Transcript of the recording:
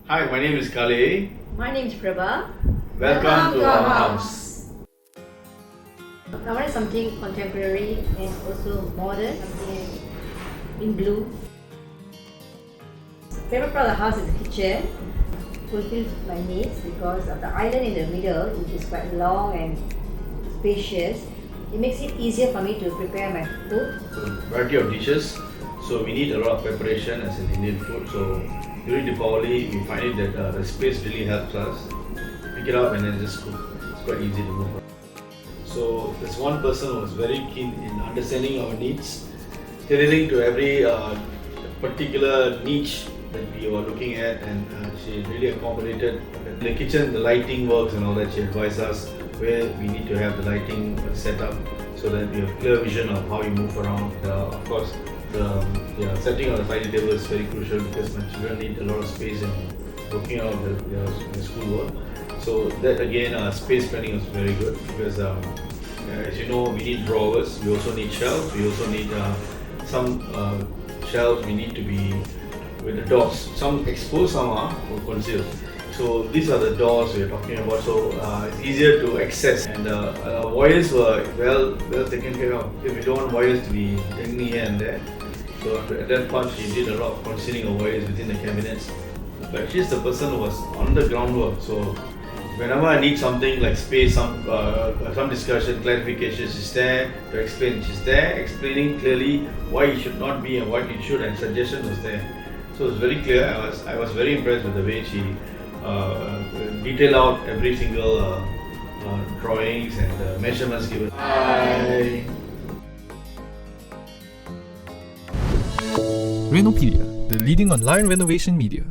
Hi, my name is Kale. My name is Prabha. Welcome to our house. I wanted something contemporary and also modern, something in blue. Favorite part of the house is the kitchen. Fulfills my needs because of the island in the middle, which is quite long and spacious. It makes it easier for me to prepare my food. So, variety of dishes. So we need a lot of preparation as an Indian food. So during Diwali, we find it that the space really helps us pick it up and then just cook. It's quite easy to move. So there's one person who was very keen in understanding our needs, tailoring to every particular niche that we were looking at, and she really accommodated the kitchen, the lighting works and all that. She advised us where we need to have the lighting set up so that we have clear vision of how we move around. Of course, the setting of the study table is very crucial because my children need a lot of space in working out their schoolwork. So that again, space planning was very good because as you know, we need drawers, we also need shelves, we also need some shelves we need to be with the doors. Some exposed, some are concealed. So these are the doors we are talking about. So it's easier to access, and wires were well taken care of. If we don't want wires to be hanging here and there, so at that point she did a lot of concealing of wires within the cabinets. But she's the person who was on the groundwork. So whenever I need something like space, some discussion, clarification, she's there to explain. She's there explaining clearly why it should not be and what it should, and suggestion was there. So it's very clear. I was very impressed with the way she detail out every single drawings and measurements given. Hi. Renopedia, the leading online renovation media.